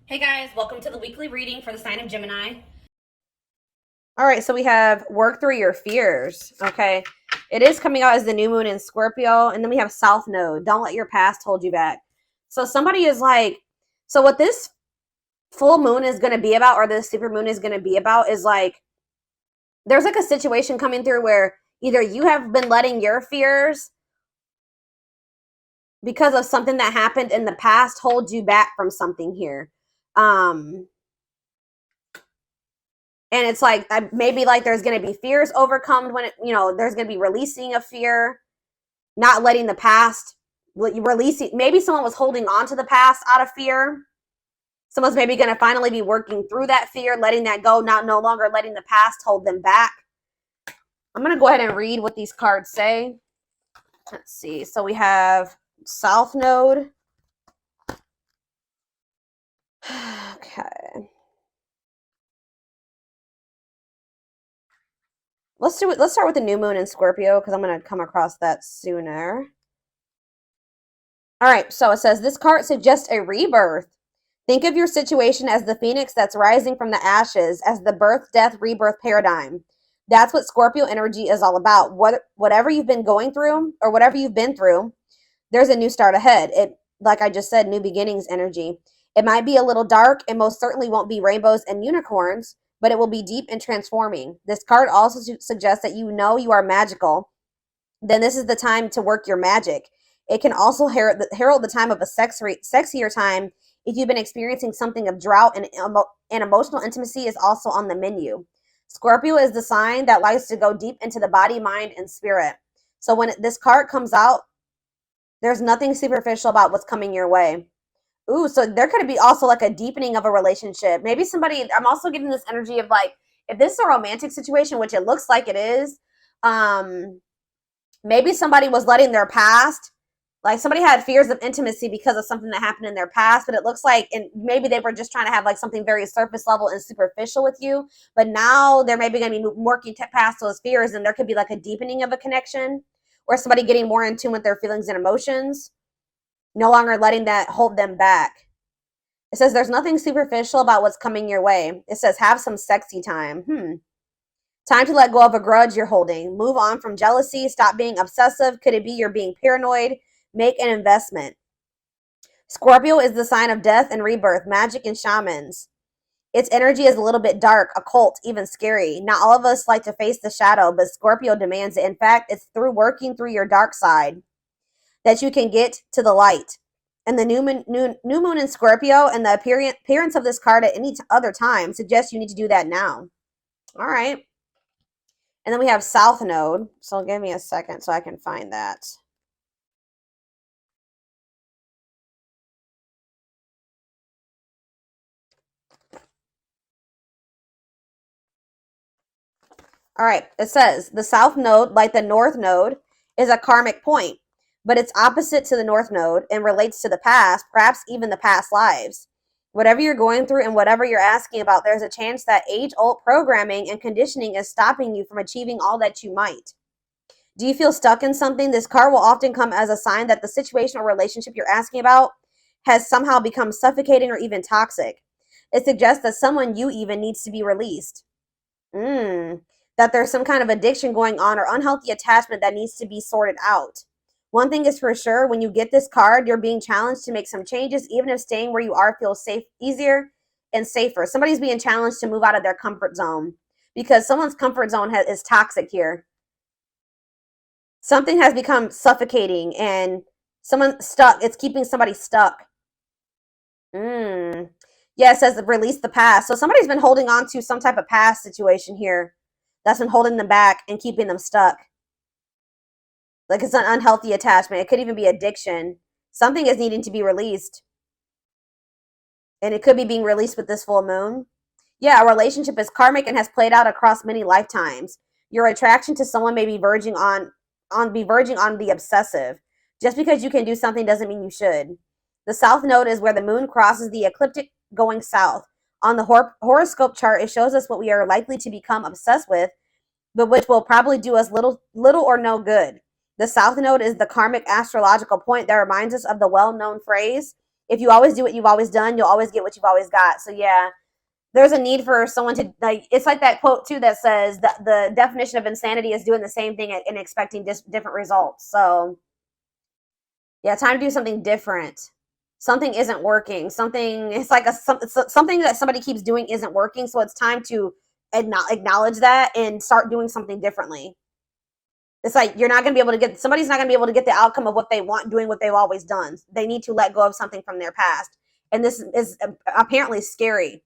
Hey guys, welcome to the weekly reading for the sign of Gemini. All right, so we have work through your fears. Okay. It is coming out as the new moon in Scorpio. And then we have South Node. Don't let your past hold you back. So somebody is like, so what this full moon is going to be about, or this super moon is going to be about, is like, there's like a situation coming through where either you have been letting your fears because of something that happened in the past hold you back from something here. Um, and it's like maybe like there's going to be fears overcome when there's going to be releasing of fear, not letting the past releasing. Maybe someone was holding on to the past out of fear. Someone's maybe going to finally be working through that fear, letting that go, not no longer letting the past hold them back. I'm going to go ahead and read what these cards say. Let's see. So we have South Node. Okay. Let's start with the new moon in Scorpio, because I'm going to come across that sooner. All right, so it says this card suggests a rebirth. Think of your situation as the phoenix that's rising from the ashes, as the birth, death, rebirth paradigm. That's what Scorpio energy is all about. Whatever you've been going through, or whatever you've been through, there's a new start ahead. It, like I just said, new beginnings energy. It might be a little dark, and most certainly won't be rainbows and unicorns, but it will be deep and transforming. This card also suggests that you know you are magical. Then this is the time to work your magic. It can also herald the time of a sexier time. If you've been experiencing something of drought, and emotional intimacy is also on the menu. Scorpio is the sign that likes to go deep into the body, mind, and spirit. So when this card comes out, there's nothing superficial about what's coming your way. Ooh, so there could be also like a deepening of a relationship. Maybe somebody, I'm also getting this energy of like, if this is a romantic situation, which it looks like it is, maybe somebody was letting their past, like somebody had fears of intimacy because of something that happened in their past, but it looks like, and maybe they were just trying to have like something very surface level and superficial with you, but now they're maybe going to be working past those fears, and there could be like a deepening of a connection, or somebody getting more in tune with their feelings and emotions, no longer letting that hold them back. It says there's nothing superficial about what's coming your way. It says have some sexy time. Time to let go of a grudge you're holding. Move on from jealousy. Stop being obsessive. Could it be you're being paranoid? Make an investment. Scorpio is the sign of death and rebirth, magic and shamans. Its energy is a little bit dark, occult, even scary. Not all of us like to face the shadow, but Scorpio demands it. In fact, it's through working through your dark side that you can get to the light. And the new moon in Scorpio and the appearance of this card at any other time suggests you need to do that now. All right. And then we have South Node. So give me a second so I can find that. All right. It says the South Node, like the North Node, is a karmic point, but it's opposite to the North Node and relates to the past, perhaps even the past lives. Whatever you're going through and whatever you're asking about, there's a chance that age-old programming and conditioning is stopping you from achieving all that you might. Do you feel stuck in something? This card will often come as a sign that the situation or relationship you're asking about has somehow become suffocating or even toxic. It suggests that someone you even needs to be released. That there's some kind of addiction going on or unhealthy attachment that needs to be sorted out. One thing is for sure, when you get this card, you're being challenged to make some changes, even if staying where you are feels safe, easier and safer. Somebody's being challenged to move out of their comfort zone because someone's comfort zone is toxic here. Something has become suffocating and someone stuck. It's keeping somebody stuck. Yeah, it says release the past. So somebody's been holding on to some type of past situation here that's been holding them back and keeping them stuck. Like it's an unhealthy attachment. It could even be addiction. Something is needing to be released. And it could be being released with this full moon. Yeah, a relationship is karmic and has played out across many lifetimes. Your attraction to someone may be verging on the obsessive. Just because you can do something doesn't mean you should. The South Node is where the moon crosses the ecliptic going south. On the horoscope chart, it shows us what we are likely to become obsessed with, but which will probably do us little or no good. The South Node is the karmic astrological point that reminds us of the well-known phrase, If you always do what you've always done, you'll always get what you've always got. So yeah, there's a need for someone to, like, it's like that quote too that says that the definition of insanity is doing the same thing and expecting different results. So yeah, time to do something different. Something isn't working. Something, it's like something that somebody keeps doing isn't working. So it's time to acknowledge that and start doing something differently. It's like you're not going to be able to get, somebody's not going to be able to get the outcome of what they want doing what they've always done. They need to let go of something from their past. And this is apparently scary.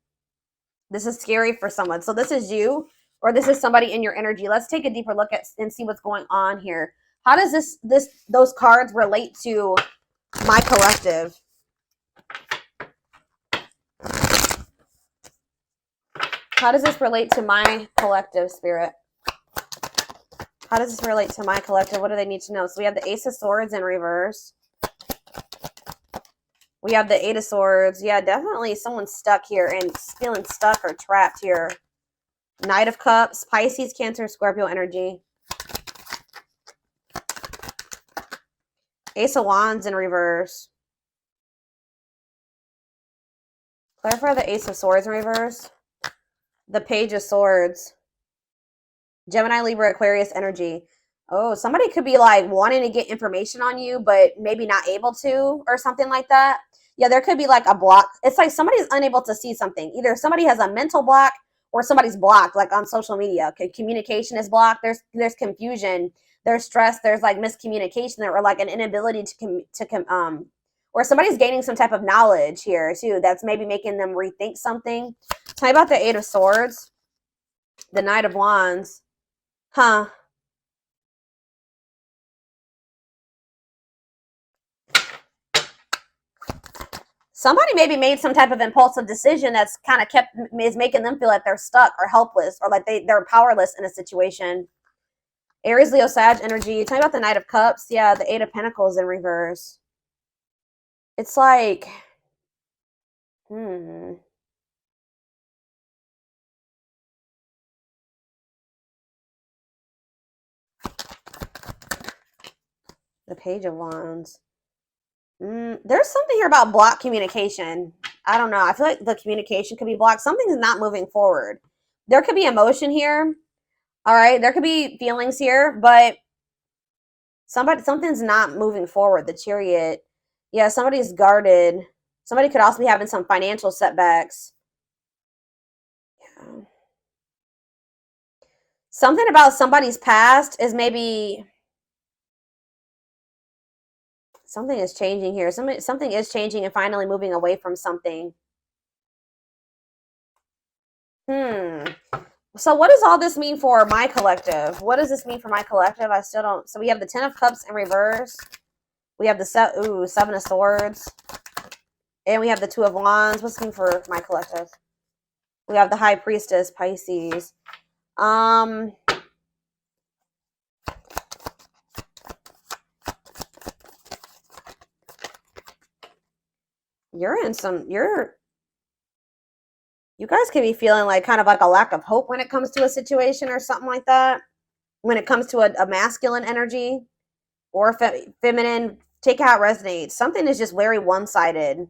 This is scary for someone. So this is you, or this is somebody in your energy. Let's take a deeper look at and see what's going on here. How does those cards relate to my collective? How does this relate to my collective, Spirit? How does this relate to my collective? What do they need to know? So we have the Ace of Swords in reverse. We have the Eight of Swords. Yeah, definitely someone's stuck here and feeling stuck or trapped here. Knight of Cups, Pisces, Cancer, Scorpio energy. Ace of Wands in reverse. Clarify the Ace of Swords in reverse. The Page of Swords. Gemini, Libra, Aquarius energy. Oh, somebody could be like wanting to get information on you, but maybe not able to, or something like that. Yeah, there could be like a block. It's like somebody's unable to see something. Either somebody has a mental block or somebody's blocked, like on social media. Communication is blocked. There's confusion. There's stress. There's like miscommunication, or like an inability or somebody's gaining some type of knowledge here too. That's maybe making them rethink something. Tell me about the Eight of Swords, the Knight of Wands. Huh. Somebody maybe made some type of impulsive decision that's kind of is making them feel like they're stuck or helpless, or like they're powerless in a situation. Aries, Leo, Sag energy. Tell me about the Knight of Cups. Yeah, the Eight of Pentacles in reverse. It's like, The Page of Wands. There's something here about blocked communication. I don't know. I feel like the communication could be blocked. Something's not moving forward. There could be emotion here. All right. There could be feelings here, but something's not moving forward. The Chariot. Yeah, somebody's guarded. Somebody could also be having some financial setbacks. Yeah. Something about somebody's past is maybe something is changing here. Something is changing and finally moving away from something. So what does all this mean for my collective? What does this mean for my collective? I still don't. So we have the Ten of Cups in reverse. We have the Seven of Swords. And we have the Two of Wands. What's it mean for my collective? We have the High Priestess, Pisces. You guys can be feeling like kind of like a lack of hope when it comes to a situation or something like that. When it comes to a masculine energy or feminine, take it how it resonates. Something is just very one-sided.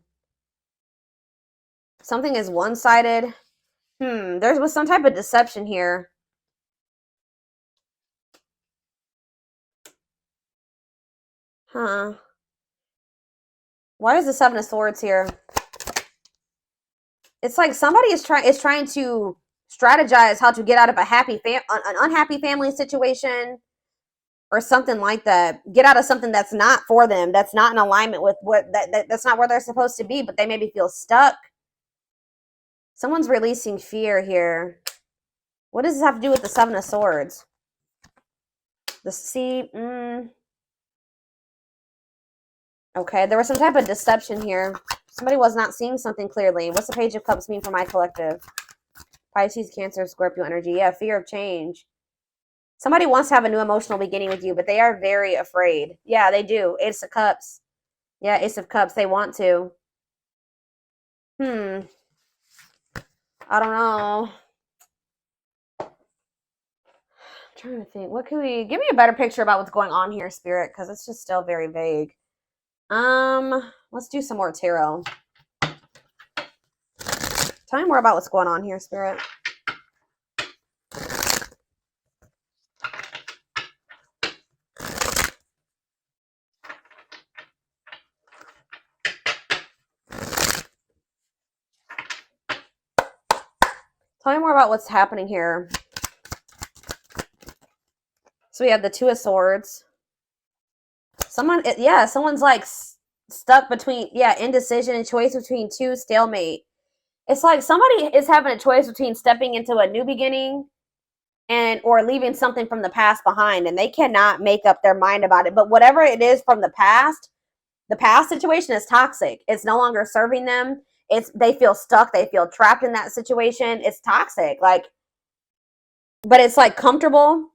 Something is one-sided. There was some type of deception here. Huh. Why is the Seven of Swords here? It's like somebody is trying to strategize how to get out of an unhappy family situation or something like that. Get out of something that's not for them, that's not in alignment with that's not where they're supposed to be, but they maybe feel stuck. Someone's releasing fear here. What does this have to do with the Seven of Swords? The sea. Okay, there was some type of deception here. Somebody was not seeing something clearly. What's the Page of Cups mean for my collective? Pisces, Cancer, Scorpio energy. Yeah, fear of change. Somebody wants to have a new emotional beginning with you, but they are very afraid. Yeah, they do. Ace of Cups. Yeah, Ace of Cups. They want to. I don't know. I'm trying to think. What can we... Give me a better picture about what's going on here, Spirit, because it's just still very vague. Let's do some more tarot. Tell me more about what's going on here, Spirit. Tell me more about what's happening here. So we have the Two of Swords. Someone's like stuck between, indecision and choice between two, stalemate. It's like somebody is having a choice between stepping into a new beginning or leaving something from the past behind, and they cannot make up their mind about it. But whatever it is from the past situation is toxic. It's no longer serving them. They feel stuck. They feel trapped in that situation. It's toxic. But it's like comfortable.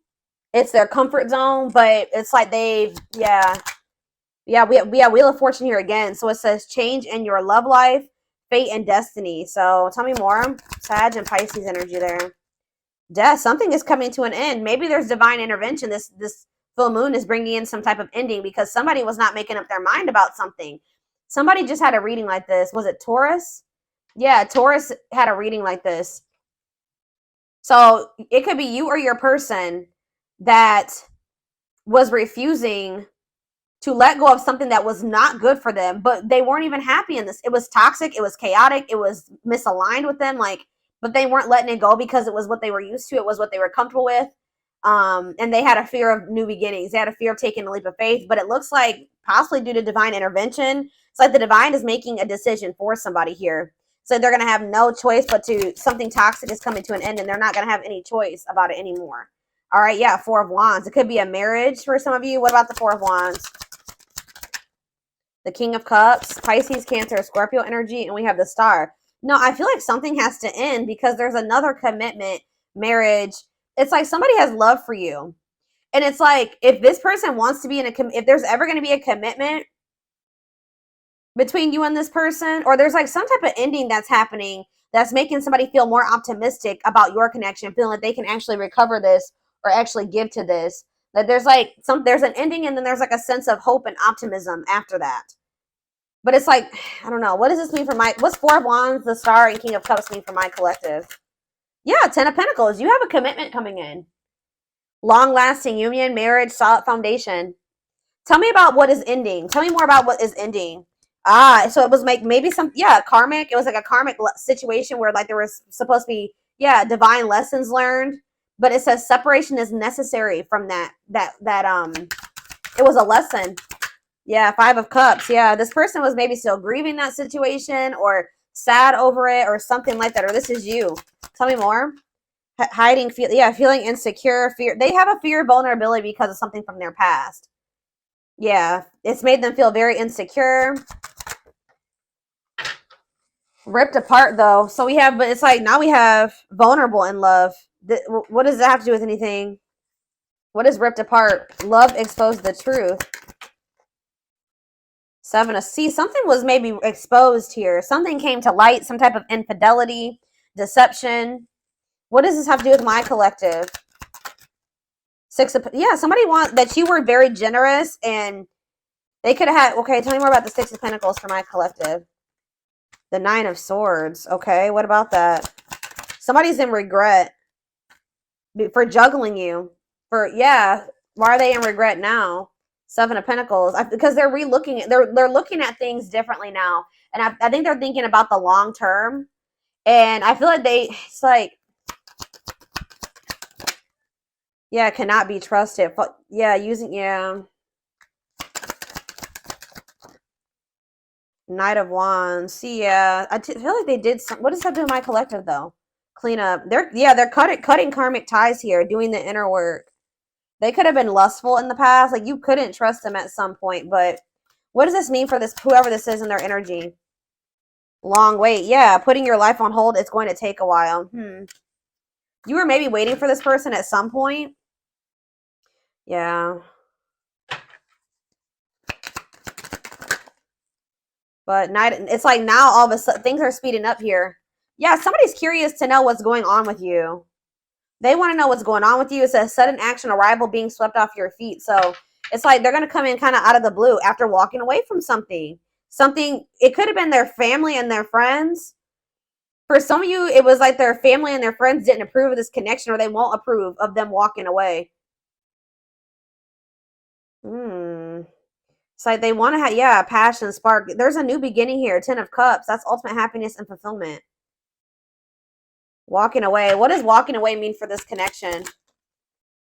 It's their comfort zone, but it's like we have Wheel of Fortune here again. So it says change in your love life, fate, and destiny. So tell me more. Sag and Pisces energy there. Death. Something is coming to an end. Maybe there's divine intervention. This full moon is bringing in some type of ending because somebody was not making up their mind about something. Somebody just had a reading like this. Was it Taurus? Yeah, Taurus had a reading like this. So it could be you or your person that was refusing to let go of something that was not good for them, but they weren't even happy in this. It was toxic. It was chaotic. It was misaligned with them. But they weren't letting it go because it was what they were used to. It was what they were comfortable with. And they had a fear of new beginnings. They had a fear of taking a leap of faith, but it looks like possibly due to divine intervention. It's like the divine is making a decision for somebody here. So they're going to have no choice but something toxic is coming to an end, and they're not going to have any choice about it anymore. All right, yeah, Four of Wands. It could be a marriage for some of you. What about the Four of Wands? The King of Cups, Pisces, Cancer, Scorpio energy, and we have the Star. No, I feel like something has to end because there's another commitment, marriage. It's like somebody has love for you. And it's like if this person wants to be if there's ever going to be a commitment between you and this person, or there's like some type of ending that's happening that's making somebody feel more optimistic about your connection, feeling like they can actually recover this or actually give to this. That there's an ending, and then there's like a sense of hope and optimism after that. But it's like, I don't know. What does this mean for what's Four of Wands, the Star, and King of Cups mean for my collective? Yeah, Ten of Pentacles. You have a commitment coming in. Long-lasting union, marriage, solid foundation. Tell me about what is ending. Tell me more about what is ending. So it was maybe karmic. It was like a karmic situation where like there was supposed to be, divine lessons learned. But it says separation is necessary from that it was a lesson. Yeah, Five of Cups. Yeah, this person was maybe still grieving that situation or sad over it or something like that. Or this is you. Tell me more. Hiding, feeling insecure, fear. They have a fear of vulnerability because of something from their past. Yeah, it's made them feel very insecure. Ripped apart, though. So but it's like now we have vulnerable in love. What does that have to do with anything? What is ripped apart? Love exposed the truth. Seven of Sea. Something was maybe exposed here. Something came to light. Some type of infidelity, deception. What does this have to do with my collective? Somebody that you were very generous and they could have had, okay, tell me more about the Six of Pentacles for my collective. The Nine of Swords. Okay, what about that? Somebody's in regret for juggling you. Why are they in regret now? Seven of Pentacles. Because they're they're looking at things differently now. And I think they're thinking about the long term. And I feel like cannot be trusted. Knight of Wands. I feel like they did what does that do with my collective though? Clean up. They're cutting karmic ties here, doing the inner work. They could have been lustful in the past. Like you couldn't trust them at some point, but what does this mean for whoever this is in their energy? Long wait. Yeah, putting your life on hold. It's going to take a while. You were maybe waiting for this person at some point. Yeah. But it's like now all of a sudden things are speeding up here. Yeah, somebody's curious to know what's going on with you. They want to know what's going on with you. It's a sudden action, arrival, being swept off your feet. So It's like they're going to come in kind of out of the blue after walking away from something. Something, it could have been their family and their friends. For some of you, it was like their family and their friends didn't approve of this connection, or they won't approve of them walking away. It's like they want to have, yeah, passion, spark. There's a new beginning here. 10 of Cups. That's ultimate happiness and fulfillment. Walking away. What does walking away mean for this connection?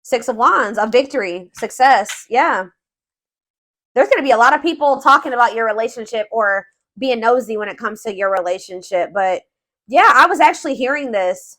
6 of Wands. A victory. Success. Yeah. There's going to be a lot of people talking about your relationship or being nosy when it comes to your relationship. But yeah, I was actually hearing this.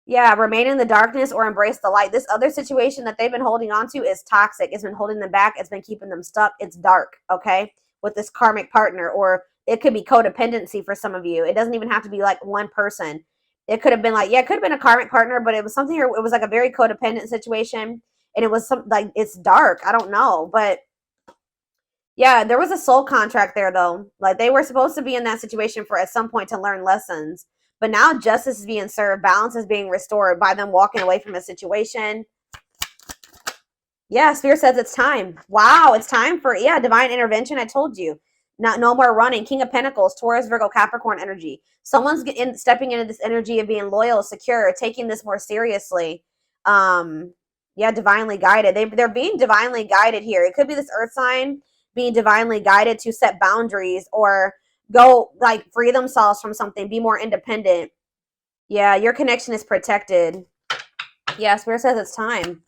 Yeah, remain in the darkness or embrace the light. This other situation that they've been holding on to is toxic. It's been holding them back. It's been keeping them stuck. It's dark, okay, with this karmic partner. Or it could be codependency for some of you. It doesn't even have to be like one person. It could have been like, yeah, it could have been a karmic partner, but it was something, it was like a very codependent situation. And it was some, like, it's dark. I don't know. But yeah, there was a soul contract there, though. Like, they were supposed to be in that situation for at some point to learn lessons. But now justice is being served. Balance is being restored by them walking away from a situation. Yeah, Spirit says it's time. Wow, it's time for, yeah, divine intervention. I told you. No more running. King of Pentacles, Taurus, Virgo, Capricorn energy. Someone's stepping into this energy of being loyal, secure, taking this more seriously. Yeah, divinely guided. They're being divinely guided here. It could be this earth sign being divinely guided to set boundaries or go, like, free themselves from something, be more independent. Yeah, your connection is protected. Yeah, Spirit says it's time.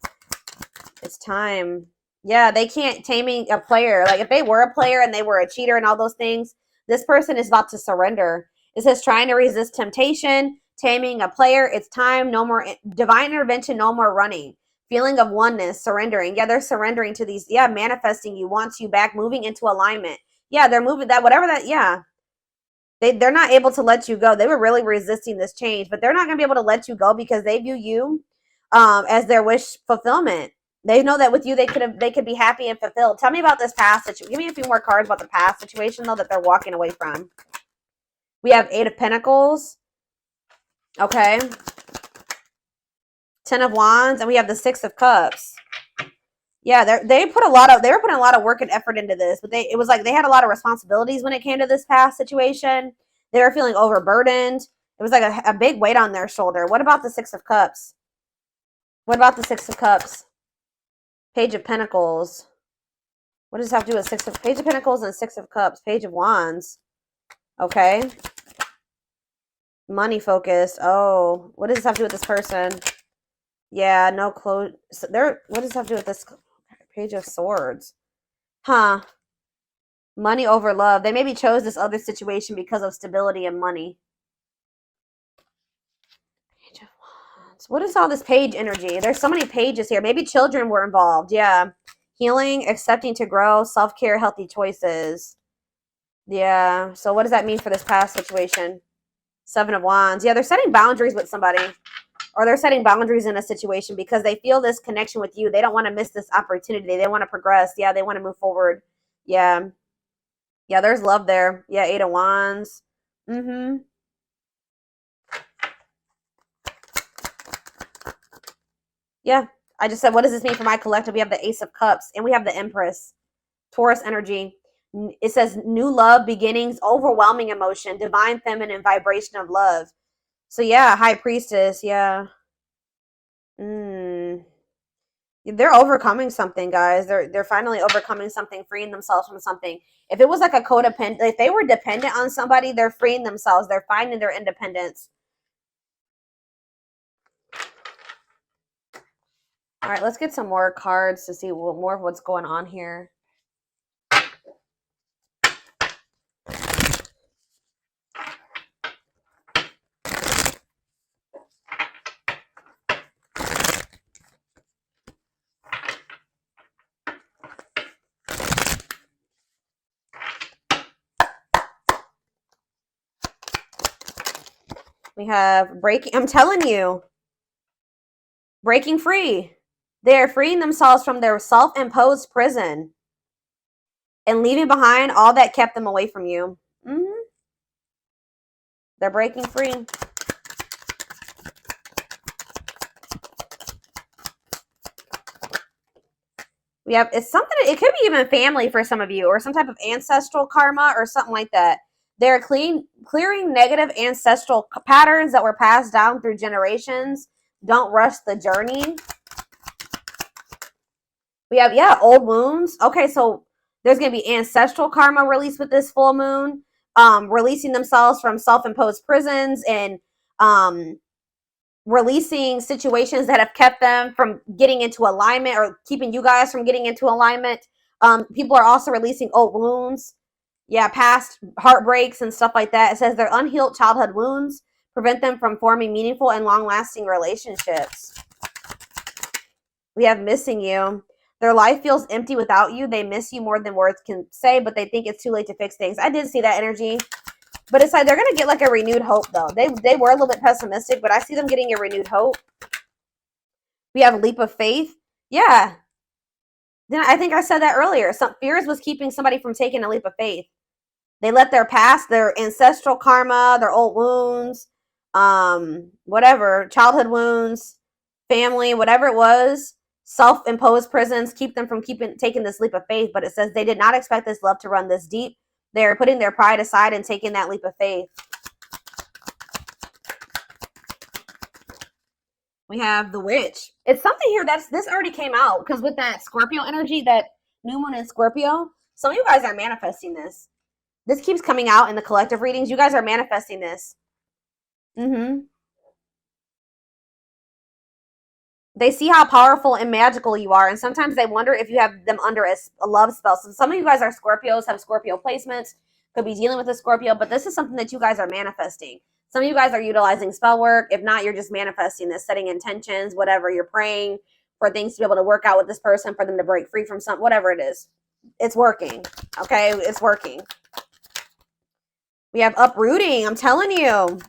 It's time. Yeah, they can't taming a player. Like, if they were a player and they were a cheater and all those things, this person is about to surrender. It says trying to resist temptation, taming a player. It's time. No more divine intervention. No more running. Feeling of oneness, surrendering. Yeah, they're surrendering to these. Yeah, manifesting you, wants you back, moving into alignment. Yeah, they're moving that, whatever that, yeah. They're not able to let you go. They were really resisting this change, but they're not going to be able to let you go because they view you as their wish fulfillment. They know that with you, they could be happy and fulfilled. Tell me about this past situation. Give me a few more cards about the past situation, though, that they're walking away from. We have 8 of Pentacles. Okay. 10 of Wands, and we have the 6 of Cups. Yeah, they were putting a lot of work and effort into this, but it was like they had a lot of responsibilities when it came to this past situation. They were feeling overburdened. It was like a big weight on their shoulder. What about the 6 of Cups? What about the 6 of Cups? Page of Pentacles. What does this have to do with Page of Pentacles and 6 of Cups? Page of Wands. Okay. Money focus. Oh, what does this have to do with this person? Yeah, no clothes. What does this have to do with this? Page of Swords. Huh. Money over love. They maybe chose this other situation because of stability and money. Page of Wands. What is all this page energy? There's so many pages here. Maybe children were involved. Yeah. Healing, accepting to grow, self-care, healthy choices. Yeah. So what does that mean for this past situation? 7 of Wands. Yeah, they're setting boundaries with somebody. Or they're setting boundaries in a situation because they feel this connection with you. They don't want to miss this opportunity. They want to progress. Yeah, they want to move forward. Yeah. Yeah, there's love there. Yeah, 8 of Wands. Yeah, I just said, what does this mean for my collective? We have the Ace of Cups and we have the Empress. Taurus energy. It says new love, beginnings, overwhelming emotion, divine feminine vibration of love. So yeah, High Priestess. Yeah. They're overcoming something, guys. They're finally overcoming something, freeing themselves from something. If it was like a codependent, if they were dependent on somebody, they're freeing themselves. They're finding their independence. All right, let's get some more cards to see more of what's going on here. We have breaking. I'm telling you, breaking free. They're freeing themselves from their self-imposed prison and leaving behind all that kept them away from you. They're breaking free. We have, it's something, it could be even family for some of you, or some type of ancestral karma or something like that. They're clearing negative ancestral patterns that were passed down through generations. Don't rush the journey. We have, yeah, old wounds. Okay, so there's going to be ancestral karma released with this full moon, releasing themselves from self-imposed prisons, and releasing situations that have kept them from getting into alignment, or keeping you guys from getting into alignment. People are also releasing old wounds. Yeah, past heartbreaks and stuff like that. It says their unhealed childhood wounds prevent them from forming meaningful and long-lasting relationships. We have missing you. Their life feels empty without you. They miss you more than words can say, but they think it's too late to fix things. I did see that energy. But it's like they're going to get like a renewed hope, though. They were a little bit pessimistic, but I see them getting a renewed hope. We have a leap of faith. Yeah. Then I think I said that earlier. Some fears was keeping somebody from taking a leap of faith. They let their past, their ancestral karma, their old wounds, whatever, childhood wounds, family, whatever it was, self-imposed prisons, keep them from taking this leap of faith. But it says they did not expect this love to run this deep. They're putting their pride aside and taking that leap of faith. We have the witch. It's something here this already came out, because with that Scorpio energy, that new moon in Scorpio, some of you guys are manifesting this. This keeps coming out in the collective readings. You guys are manifesting this. They see how powerful and magical you are, and sometimes they wonder if you have them under a love spell. So some of you guys are Scorpios, have Scorpio placements, could be dealing with a Scorpio, but this is something that you guys are manifesting. Some of you guys are utilizing spell work. If not, you're just manifesting this, setting intentions, whatever. You're praying for things to be able to work out with this person, for them to break free from something, whatever it is. It's working, okay? It's working. We have uprooting. I'm telling you.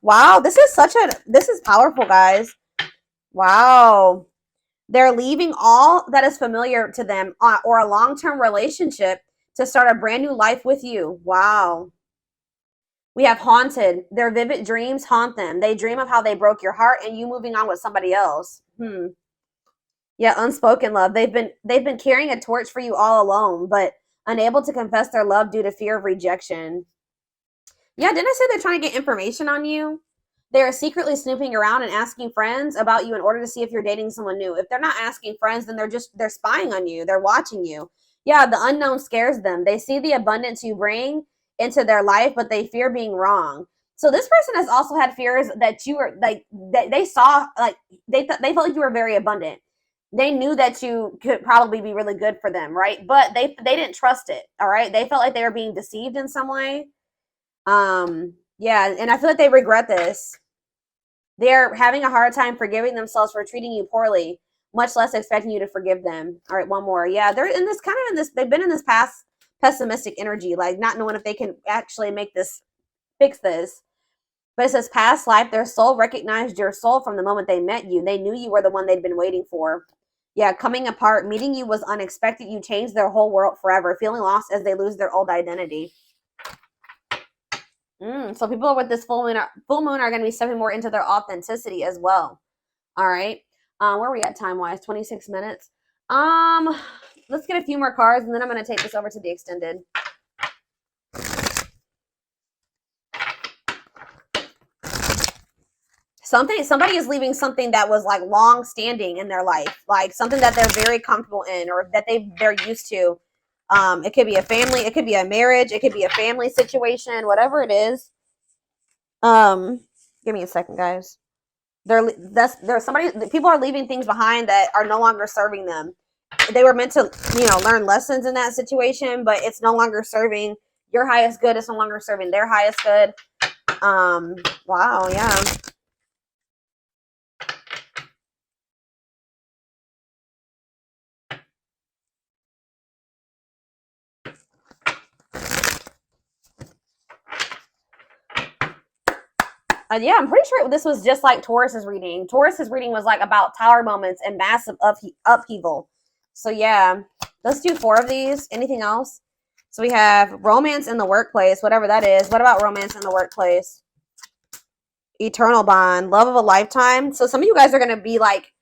Wow, this is powerful, guys. Wow. They're leaving all that is familiar to them, or a long-term relationship, to start a brand new life with you. Wow. We have haunted. Their vivid dreams haunt them. They dream of how they broke your heart and you moving on with somebody else. Yeah, unspoken love. They've been carrying a torch for you all alone, but unable to confess their love due to fear of rejection. Yeah, didn't I say they're trying to get information on you? They are secretly snooping around and asking friends about you in order to see if you're dating someone new. If they're not asking friends, then they're spying on you. They're watching you. Yeah, the unknown scares them. They see the abundance you bring into their life, but they fear being wrong. So this person has also had fears that you were like, that they saw, like they felt like you were very abundant. They knew that you could probably be really good for them, right? But they didn't trust it. All right, they felt like they were being deceived in some way. Yeah, and I feel like they regret this. They're having a hard time forgiving themselves for treating you poorly, much less expecting you to forgive them. All right, one more. Yeah, they're in this they've been in this past pessimistic energy, like not knowing if they can actually fix this. But it says past life, their soul recognized your soul from the moment they met you. They knew you were the one they'd been waiting for. Yeah, coming apart, meeting you was unexpected. You changed their whole world forever, feeling lost as they lose their old identity. So people with this full moon are going to be stepping more into their authenticity as well. All right. Where are we at time-wise? 26 minutes. Let's get a few more cards, and then I'm going to take this over to the extended. Somebody is leaving something that was like long standing in their life, like something that they're very comfortable in, or that they're used to. It could be a family, it could be a marriage, it could be a family situation, whatever it is. Give me a second, guys. People are leaving things behind that are no longer serving them. They were meant to, learn lessons in that situation, but it's no longer serving your highest good. It's no longer serving their highest good. Wow, yeah. Yeah, I'm pretty sure this was just like Taurus's reading. Taurus's reading was like about tower moments and massive upheaval. So yeah, let's do 4 of these. Anything else? So we have romance in the workplace, whatever that is. What about romance in the workplace? Eternal bond, love of a lifetime. So some of you guys are going to be like,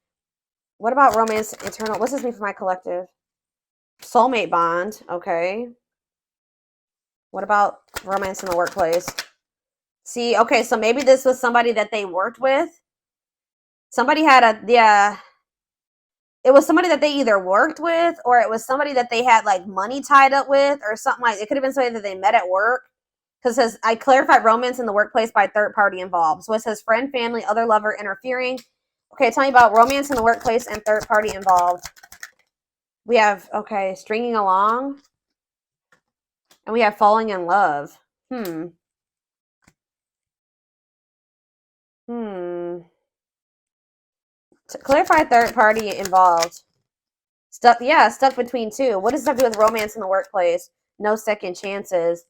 what about romance eternal? What's this mean for my collective? Soulmate bond. Okay. What about romance in the workplace? See, okay, so maybe this was somebody that they worked with. Somebody had a, yeah, it was somebody that they either worked with or it was somebody that they had like money tied up with or something like it could have been somebody that they met at work. Because it says, I clarified romance in the workplace by third party involved. So it says friend, family, other lover interfering. Okay, tell me about romance in the workplace and third party involved. We have, okay, stringing along. And we have falling in love. Hmm. To clarify third party involved. Stuck, yeah, stuck between two. What does that have to do with romance in the workplace? No second chances.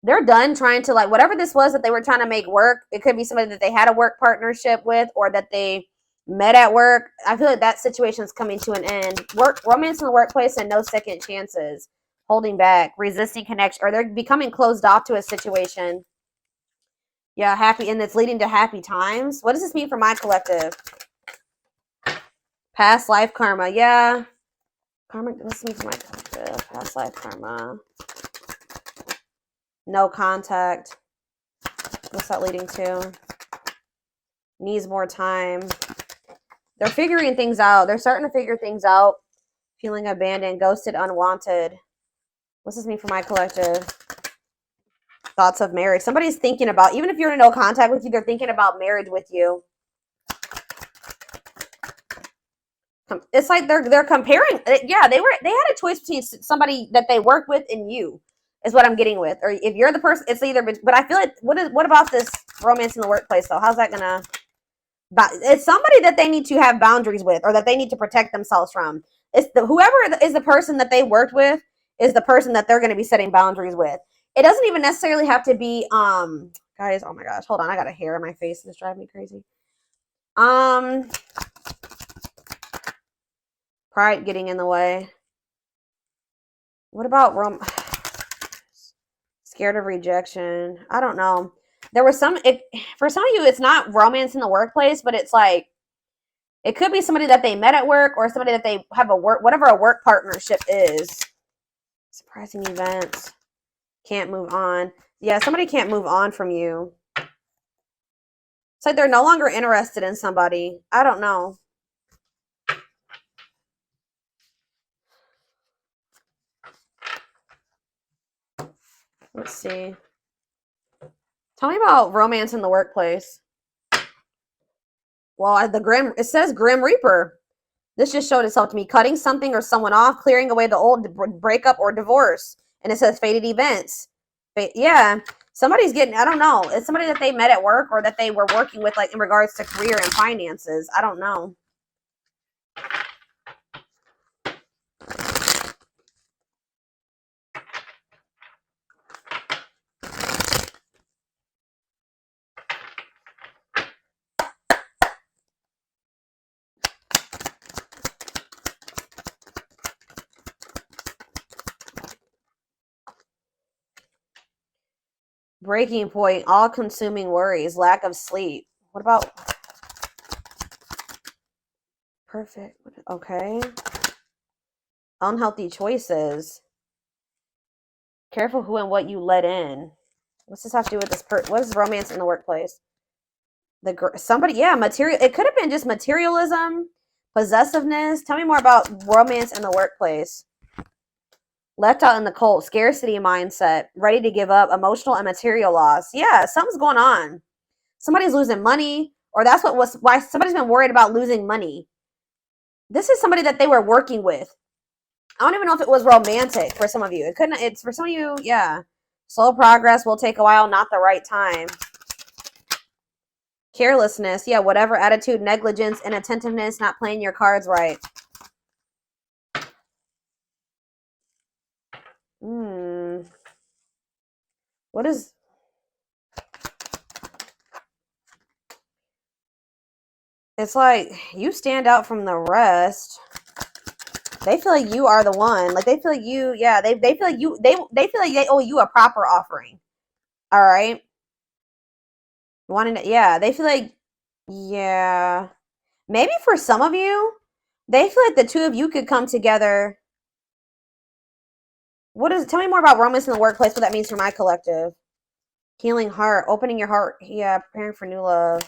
They're done trying to, like, whatever this was that they were trying to make work. It could be somebody that they had a work partnership with or that they met at work. I feel like that situation is coming to an end. Romance in the workplace and no second chances. Holding back, resisting connection, or they're becoming closed off to a situation. Yeah, happy, and it's leading to happy times. What does this mean for my collective? Past life karma. Yeah. Karma, what's this mean for my collective? Past life karma. No contact. What's that leading to? Needs more time. They're figuring things out. They're starting to figure things out. Feeling abandoned, ghosted, unwanted. What's this mean for my collective? Thoughts of marriage. Somebody's thinking about, even if you're in no contact with you, they're thinking about marriage with you. It's like they're comparing. Yeah, they had a choice between somebody that they work with and you. Is what I'm getting with. Or if you're the person, it's either. But I feel like what about this romance in the workplace though? How's that gonna? But it's somebody that they need to have boundaries with, or that they need to protect themselves from. It's whoever is the person that they worked with is the person that they're going to be setting boundaries with. It doesn't even necessarily have to be. Guys, oh my gosh, hold on, I got a hair in my face. It's driving me crazy. Pride getting in the way. What about scared of rejection? I don't know. There was for some of you, it's not romance in the workplace, but it's like it could be somebody that they met at work or somebody that they have whatever a work partnership is. Surprising events. Can't move on. Yeah, somebody can't move on from you. It's like they're no longer interested in somebody. I don't know. Let's see. Tell me about romance in the workplace. Well, it says Grim Reaper. This just showed itself to me. Cutting something or someone off, clearing away the old, breakup or divorce. And it says fated events. Yeah, somebody's getting, I don't know. It's somebody that they met at work or that they were working with, like in regards to career and finances. I don't know. Breaking point, all-consuming worries, lack of sleep. What about perfect? Okay. Unhealthy choices. Careful who and what you let in. What's this have to do with this? What is romance in the workplace? Somebody, yeah, material. It could have been just materialism, possessiveness. Tell me more about romance in the workplace. Left out in the cold, scarcity mindset, ready to give up, emotional and material loss. Yeah, something's going on. Somebody's losing money, or that's why somebody's been worried about losing money. This is somebody that they were working with. I don't even know if it was romantic for some of you. It's for some of you, yeah. Slow progress will take a while, not the right time. Carelessness, yeah, whatever attitude, negligence, inattentiveness, not playing your cards right. What is... It's like you stand out from the rest. They feel like you are the one. Like they feel like you, yeah, they feel like you, they feel like they owe you a proper offering. All right. Yeah, they feel like, yeah. Maybe for some of you, they feel like the two of you could come together Tell me more about romance in the workplace, what that means for my collective. Healing heart, opening your heart. Yeah, preparing for new love.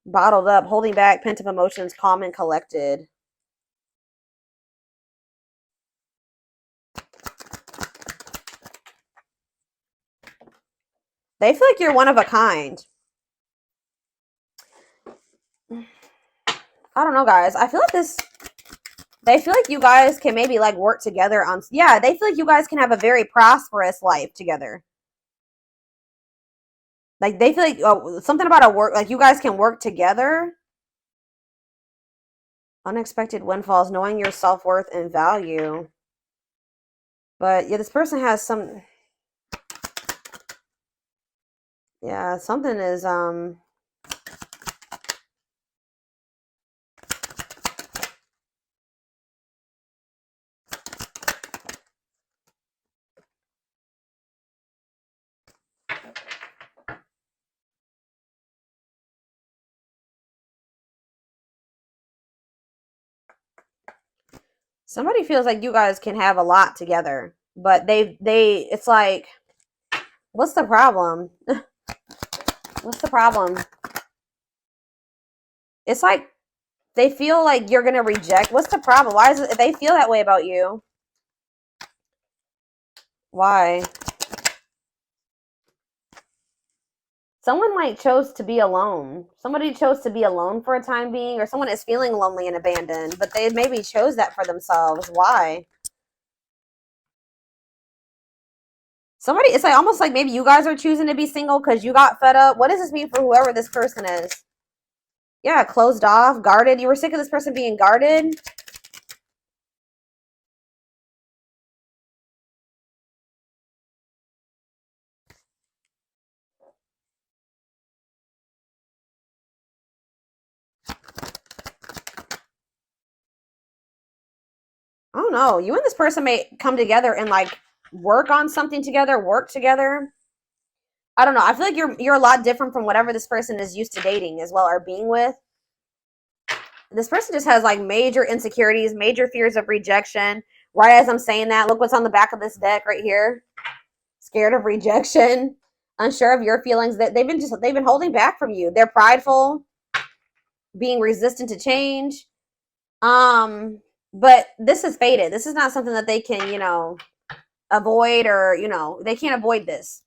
Bottled up, holding back, pent up emotions, calm and collected. They feel like you're one of a kind. I don't know, guys. I feel like they feel like you guys can maybe like work together on, yeah, they feel like you guys can have a very prosperous life together. Like they feel like something about a work, like you guys can work together. Unexpected windfalls, knowing your self-worth and value. But yeah, this person has some, yeah, something is somebody feels like you guys can have a lot together, but it's like, what's the problem? What's the problem? It's like they feel like you're gonna reject. What's the problem? Why is it they feel that way about you? Why? Someone like chose to be alone. Somebody chose to be alone for a time being, or someone is feeling lonely and abandoned, but they maybe chose that for themselves. Why? Somebody, it's like almost like maybe you guys are choosing to be single because you got fed up. What does this mean for whoever this person is? Yeah, closed off, guarded. You were sick of this person being guarded. I don't know. You and this person may come together and like work on something together, work together. I don't know. I feel like you're a lot different from whatever this person is used to dating as well or being with. This person just has like major insecurities, major fears of rejection. Right as I'm saying that, look what's on the back of this deck right here. Scared of rejection, unsure of your feelings. That they've been holding back from you. They're prideful, being resistant to change. But this is fated. This is not something that they can, avoid, or they can't avoid this.